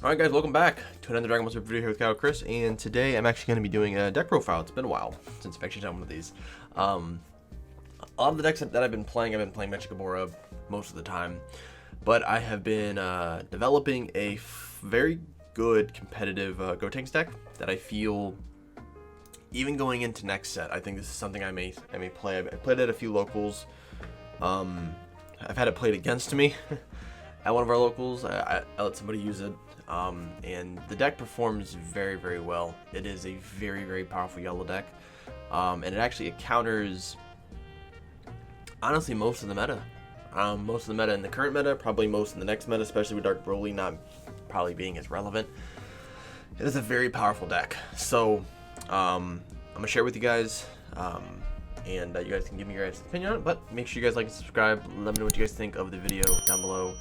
Alright guys, welcome back to another Dragon Ball Super video here with Kyle Chris, and today I'm actually going to be doing a deck profile. It's been a while since I've actually done one of these. A lot of the decks that I've been playing Mechikabura most of the time, but I have been developing a very good competitive Gotenks deck that I feel, even going into next set, I think this is something I may play. I played at a few locals. I've had it played against me at one of our locals. I let somebody use it. And the deck performs very, very well. It is a very, very powerful yellow deck, and it counters, honestly, most of the meta. Most of the meta in the current meta, probably most in the next meta, especially with Dark Broly not probably being as relevant. It is a very powerful deck. So I'm gonna share it with you guys, and you guys can give me your guys' opinion on it. But make sure you guys like and subscribe. Let me know what you guys think of the video down below.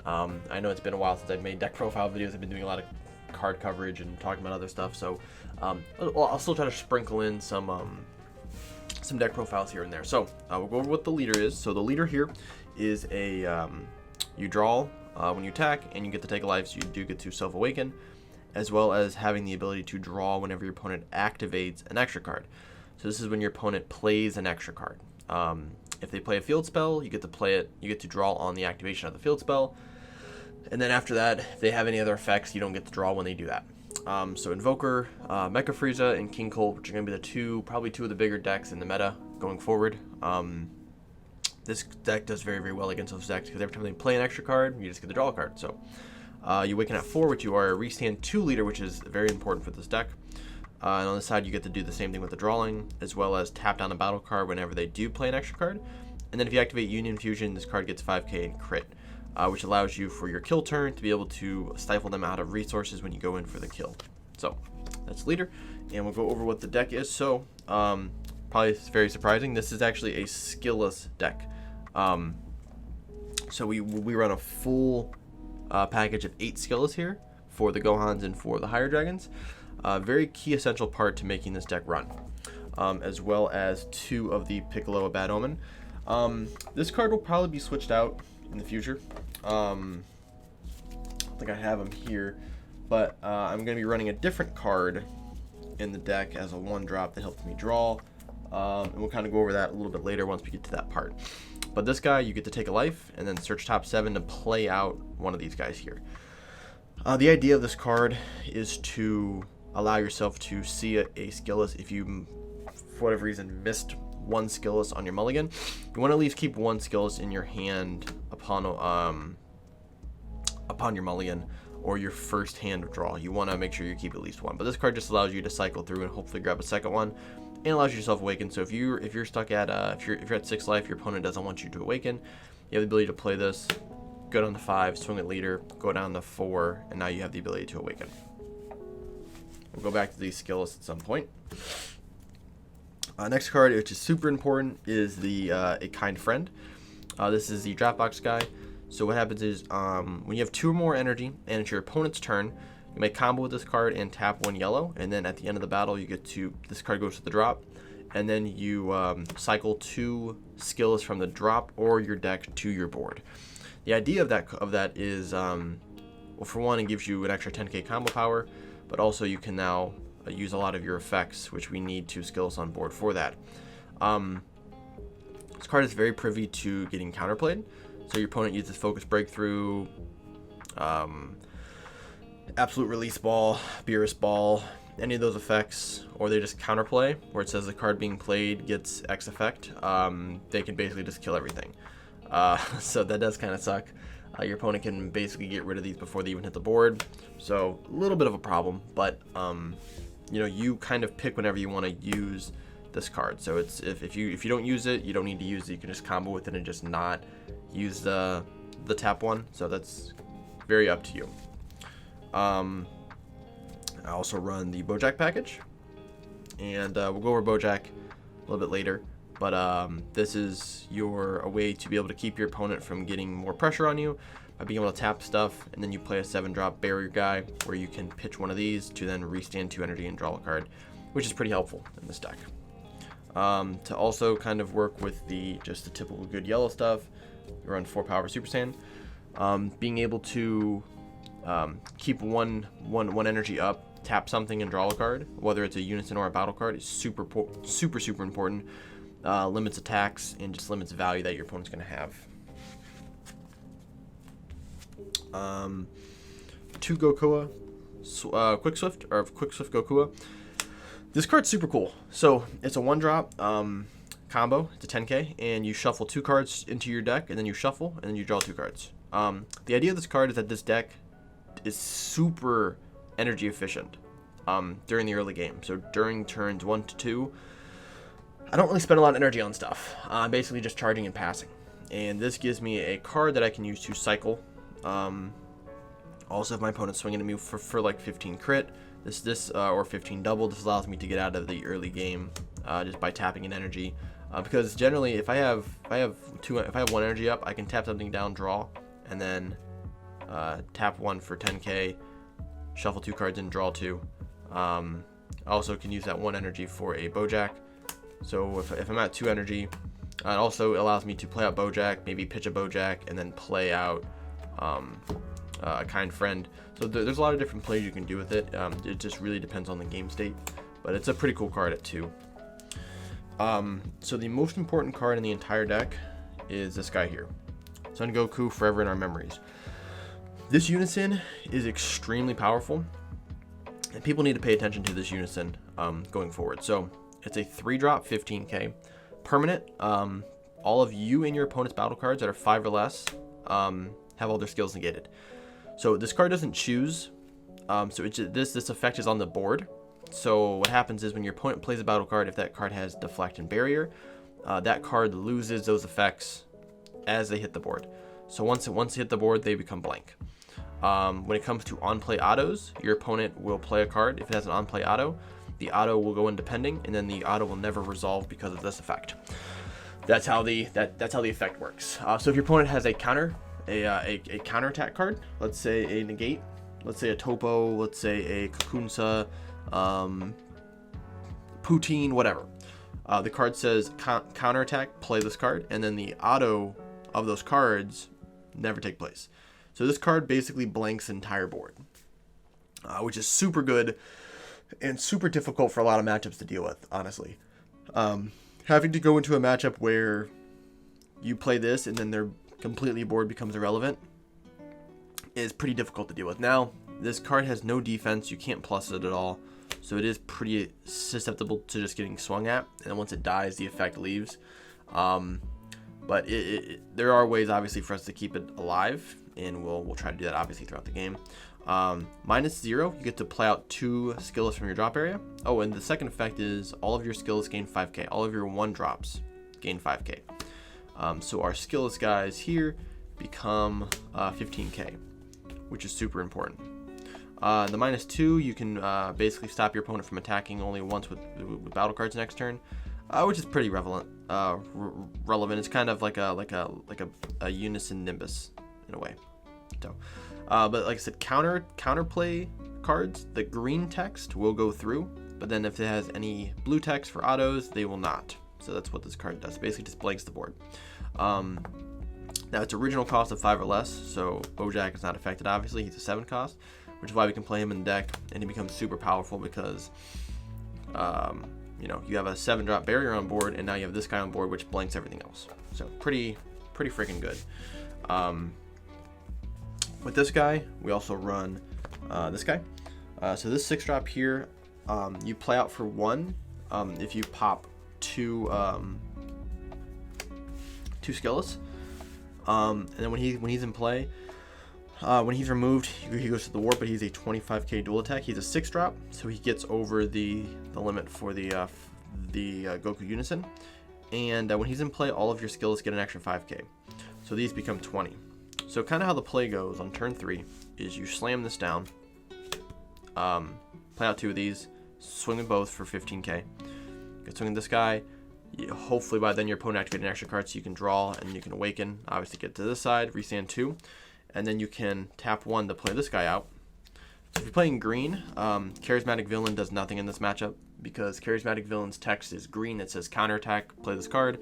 I know it's been a while since I've made deck profile videos. I've been doing a lot of card coverage and talking about other stuff, so I'll still try to sprinkle in some deck profiles here and there. So we'll go over what the leader is. So the leader here is a you draw when you attack, and you get to take a life, so you do get to self-awaken, as well as having the ability to draw whenever your opponent activates an extra card. So this is when your opponent plays an extra card. If they play a field spell, you get to play it. You get to draw on the activation of the field spell. And then after that, if they have any other effects, you don't get to draw when they do that. So Invoker, Mecha Frieza, and King Colt, which are going to be probably two of the bigger decks in the meta going forward. This deck does very, very well against those decks, because every time they play an extra card, you just get to draw a card. So you awaken at 4, which you are a restand 2 leader, which is very important for this deck. And on the side, you get to do the same thing with the drawing, as well as tap down a battle card whenever they do play an extra card. And then if you activate Union Fusion, this card gets 5k and crit. Which allows you for your kill turn to be able to stifle them out of resources when you go in for the kill. So that's leader, and we'll go over what the deck is. So probably it's very surprising. This is actually a skillless deck. So we run a full package of 8 skillless here for the Gohans and for the higher dragons. Very key essential part to making this deck run, as well as 2 of the Piccolo of Bad Omen. This card will probably be switched out in the future. I think I have them here, but I'm going to be running a different card in the deck as a 1-drop that helps me draw, and we'll kind of go over that a little bit later once we get to that part. But this guy, you get to take a life and then search top 7 to play out one of these guys here. The idea of this card is to allow yourself to see a skillless if you, for whatever reason, missed 1 skillless on your mulligan. You want to at least keep 1 skillless in your hand upon your mulligan or your first hand draw. You want to make sure you keep at least 1. But this card just allows you to cycle through and hopefully grab a second one, and allows yourself awaken. So if you're stuck at if you're at 6 life, your opponent doesn't want you to awaken, you have the ability to play this, go down to 5, swing at leader, go down to 4, and now you have the ability to awaken. We'll go back to these skillless at some point. Next card, which is super important, is the A Kind Friend. This is the Dropbox guy. So what happens is when you have 2 or more energy and it's your opponent's turn, you may combo with this card and tap 1 yellow, and then at the end of the battle you get to, this card goes to the drop, and then you cycle 2 skills from the drop or your deck to your board. The idea of that is, well, for one, it gives you an extra 10k combo power, but also you can now use a lot of your effects, which we need 2 skills on board for that. This card is very privy to getting counterplayed. So your opponent uses Focus Breakthrough, Absolute Release Ball, Beerus Ball, any of those effects, or they just counterplay, where it says the card being played gets X effect. They can basically just kill everything. So that does kind of suck. Your opponent can basically get rid of these before they even hit the board. So a little bit of a problem, but you know, you kind of pick whenever you want to use this card. So it's if you don't use it, you don't need to use it. You can just combo with it and just not use the tap 1. So that's very up to you. I also run the Bojack package, and we'll go over Bojack a little bit later. But this is a way to be able to keep your opponent from getting more pressure on you by being able to tap stuff, and then you play a 7-drop barrier guy where you can pitch one of these to then restand 2 energy and draw a card, which is pretty helpful in this deck. To also kind of work with just the typical good yellow stuff, you run 4 power Super Saiyan. Being able to keep one energy up, tap something and draw a card, whether it's a Unison or a battle card, is super important. Limits attacks and just limits value that your opponent's going to have. 2 Gokua, Quick Swift Gokua. This card's super cool. So it's a 1-drop combo. It's a 10k, and you shuffle 2 cards into your deck, and then you shuffle, and then you draw 2 cards. The idea of this card is that this deck is super energy efficient during the early game. So during turns 1 to 2, I don't really spend a lot of energy on stuff. I'm basically just charging and passing. And this gives me a card that I can use to cycle. Also, if my opponent's swinging at me for like 15 crit, or 15 double, this allows me to get out of the early game just by tapping in energy. Because generally, if I have 1 energy up, I can tap something down, draw, and then tap 1 for 10k, shuffle 2 cards and draw 2. I also can use that 1 energy for a Bojack. So if I'm at 2 energy, it also allows me to play out Bojack, maybe pitch a Bojack, and then play out a Kind Friend. So there's a lot of different plays you can do with it. It just really depends on the game state, but it's a pretty cool card at 2. So the most important card in the entire deck is this guy here, Son Goku, Forever in Our Memories. This Unison is extremely powerful, and people need to pay attention to this Unison going forward. So it's a 3-drop 15k permanent. All of you and your opponent's battle cards that are 5 or less have all their skills negated. So this card doesn't choose. So this effect is on the board. So what happens is when your opponent plays a battle card, if that card has Deflect and Barrier, that card loses those effects as they hit the board. So once they hit the board, they become blank. When it comes to on-play autos, your opponent will play a card. If it has an on-play auto, the auto will go into pending, and then the auto will never resolve because of this effect. That's how the effect works. So if your opponent has a counterattack card, let's say a negate, let's say a topo, let's say a Kakunsa, Poutine, whatever. The card says counterattack, play this card, and then the auto of those cards never take place. So this card basically blanks the entire board, which is super good and super difficult for a lot of matchups to deal with, honestly. Having to go into a matchup where you play this and then their completely board becomes irrelevant is pretty difficult to deal with. Now, this card has no defense. You can't plus it at all. So it is pretty susceptible to just getting swung at. And then once it dies, the effect leaves. But there are ways, obviously, for us to keep it alive. And we'll try to do that, obviously, throughout the game. -0, you get to play out 2 skills from your drop area. Oh, and the second effect is all of your skills gain 5k. All of your 1-drops gain 5k. So our skillless guys here become 15k, which is super important. The -2, you can basically stop your opponent from attacking only once with battle cards next turn, which is pretty relevant. It's kind of like a Unison Nimbus in a way. So, but like I said, counterplay cards, the green text will go through, but then if it has any blue text for autos, they will not. So that's what this card does. It basically just blanks the board. Now its original cost of 5 or less, so Bojack is not affected, obviously. He's a 7 cost, which is why we can play him in the deck, and he becomes super powerful because you have a 7-drop barrier on board, and now you have this guy on board, which blanks everything else. So pretty freaking good. With this guy, we also run this guy. So this 6-drop here, you play out for 1 if you pop 2 skillless. And then when he's in play, when he's removed, he goes to the warp, but he's a 25k dual attack. He's a 6-drop, so he gets over the limit for the Goku Unison. And when he's in play, all of your skills get an extra 5k. So these become 20. So kind of how the play goes on turn 3 is you slam this down, play out 2 of these, swing them both for 15k. Get swinging this guy. Hopefully by then your opponent activated an extra card, so you can draw and you can awaken. Obviously get to this side, restand 2, and then you can tap 1 to play this guy out. So if you're playing green, Charismatic Villain does nothing in this matchup because Charismatic Villain's text is green. It says counterattack, play this card,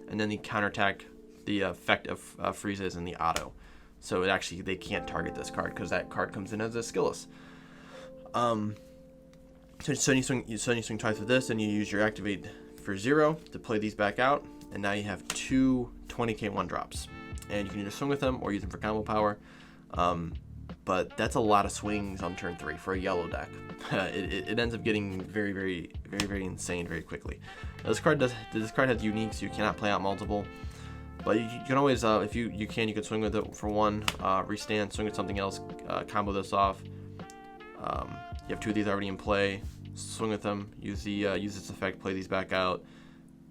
and then the counterattack, the effect of freezes in the auto. So it actually, they can't target this card because that card comes in as a skillless. So you swing twice with this, and you use your activate for 0 to play these back out, and now you have two 20k 1-drops, and you can either swing with them or use them for combo power. But that's a lot of swings on turn 3 for a yellow deck. It ends up getting very insane very quickly. Now, this card has uniques, so you cannot play out multiple. But you can always, if you can swing with it for 1, restand, swing with something else, combo this off. You have 2 of these already in play. Swing with them, use this effect, play these back out,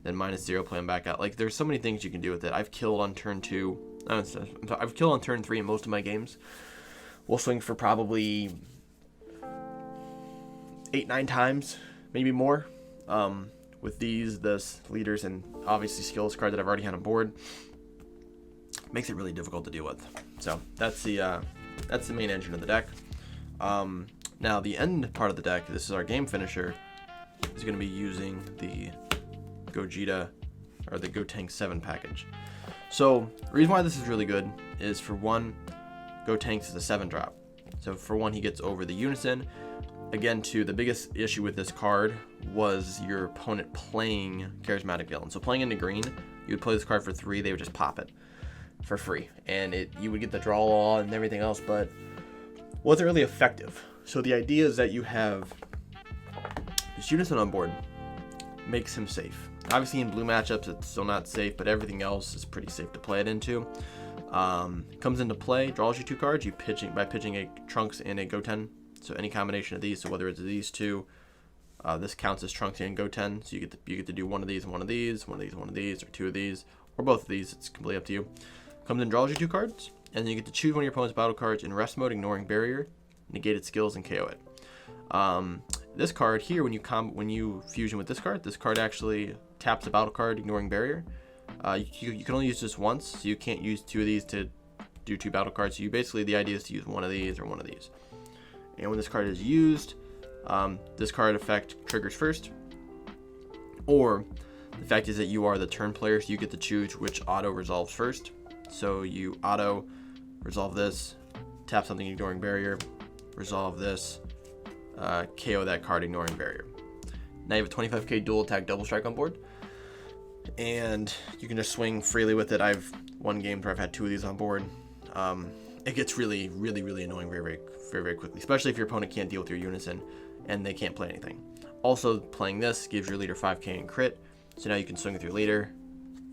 then -0, play them back out. Like, there's so many things you can do with it. I've killed on turn 2. I've killed on turn 3 in most of my games. We'll swing for probably 8-9 times, maybe more. With this leaders, and obviously skills card that I've already had on board, makes it really difficult to deal with. So that's the main engine of the deck. Now the end part of the deck, this is our game finisher, is going to be using the Gogeta or the Gotenks 7 package. So the reason why this is really good is, for 1, Gotenks is a 7-drop. So for 1, he gets over the Unison. Again, too, the biggest issue with this card was your opponent playing Charismatic Villain. So playing into green, you would play this card for 3, they would just pop it for free, and you would get the draw law and everything else, but wasn't really effective. So the idea is that you have this Unison on board, makes him safe. Obviously in blue matchups it's still not safe, but everything else is pretty safe to play it into. Comes into play, draws you 2 cards. You by pitching a Trunks and a Goten. So any combination of these. So whether it's these 2, this counts as Trunks and Goten. So you get to do 1 of these and 1 of these, 1 of these, 1 of these, or 2 of these, or both of these. It's completely up to you. Comes in, draws you 2 cards, and then you get to choose one of your opponent's battle cards in rest mode, ignoring barrier, negate its skills, and KO it. This card here, when you fusion with this card actually taps a battle card, ignoring barrier. You can only use this once, so you can't use 2 of these to do 2 battle cards. So you basically, the idea is to use 1 of these or 1 of these. And when this card is used, this card effect triggers first, or the fact is that you are the turn player, so you get to choose which auto resolves first. So you auto resolve this, tap something ignoring barrier, resolve this, KO that card ignoring barrier. Now you have a 25k dual attack double strike on board, and you can just swing freely with it. I've won games where I've had 2 of these on board. It gets really annoying very quickly, especially if your opponent can't deal with your Unison and they can't play anything. Also, playing this gives your leader 5k in crit, so now you can swing with your leader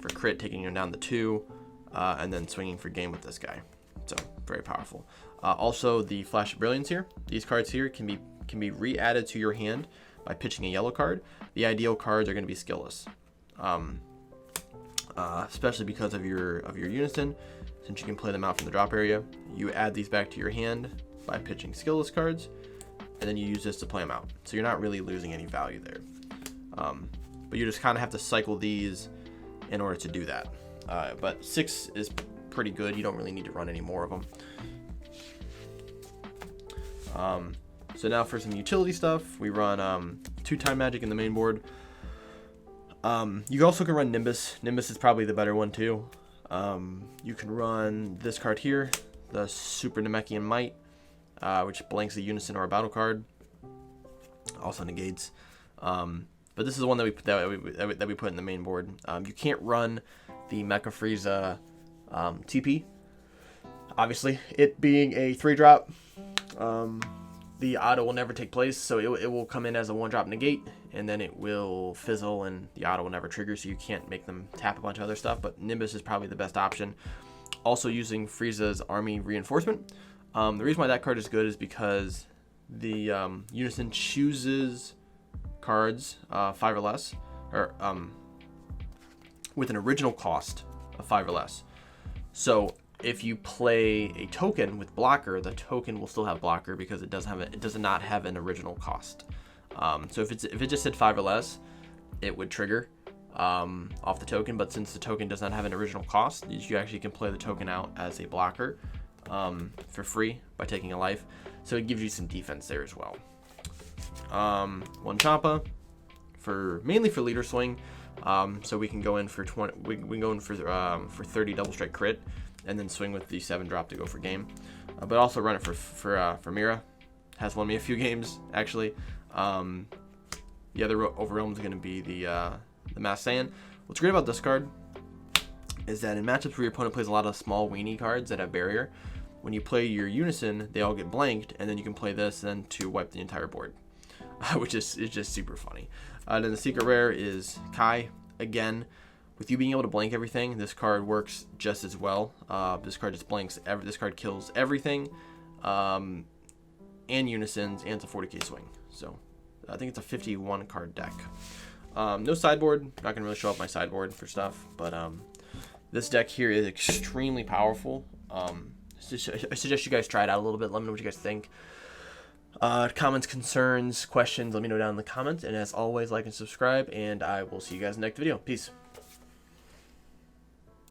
for crit, taking him down to 2, and then swinging for game with this guy. So very powerful. Also, the Flash of Brilliance here. These cards here can be re-added to your hand by pitching a yellow card. The ideal cards are going to be skillless, especially because of your Unison. Since you can play them out from the drop area, you add these back to your hand by pitching skillless cards, and then you use this to play them out. So you're not really losing any value there. But you just kind of have to cycle these in order to do that. But 6 is pretty good. You don't really need to run any more of them. So now for some utility stuff, we run 2 Time Magic in the main board. You also can run Nimbus. Nimbus is probably the better one too. You can run this card here, the Super Namekian Might, which blanks a Unison or a battle card. Also negates. But this is the one that we put in the main board. You can't run the Mecha Frieza TP. Obviously, it being a 3-drop, the auto will never take place, so it will come in as a 1-drop negate, and then it will fizzle, and the auto will never trigger, so you can't make them tap a bunch of other stuff. But Nimbus is probably the best option. Also using Frieza's Army Reinforcement. The reason why that card is good is because the Unison chooses cards 5 or less, or with an original cost of 5 or less. So if you play a token with blocker, the token will still have blocker because it does not have an original cost. So if it just said 5 or less, it would trigger off the token. But since the token does not have an original cost, you actually can play the token out as a blocker for free by taking a life. So it gives you some defense there as well. 1 Champa mainly for leader swing. So we can go in for 20. We can go in for 30 double strike crit. and then swing with the 7-drop to go for game. But also run it for Mira. Has won me a few games actually. The other overwhelm is going to be the Mass Saiyan. What's great about this card is that in matchups where your opponent plays a lot of small weenie cards that have barrier, when you play your Unison, they all get blanked, and then you can play this then to wipe the entire board, which is just super funny. Then the secret rare is Kai. Again, with you being able to blank everything, this card works just as well. This card just blanks. This card kills everything, and Unisons, and it's a 40k swing. So I think it's a 51 card deck. No sideboard. Not gonna really show off my sideboard for stuff, but this deck here is extremely powerful. I suggest you guys try it out a little bit. Let me know what you guys think. Comments, concerns, questions, let me know down in the comments. And as always, like and subscribe, and I will see you guys in the next video. Peace.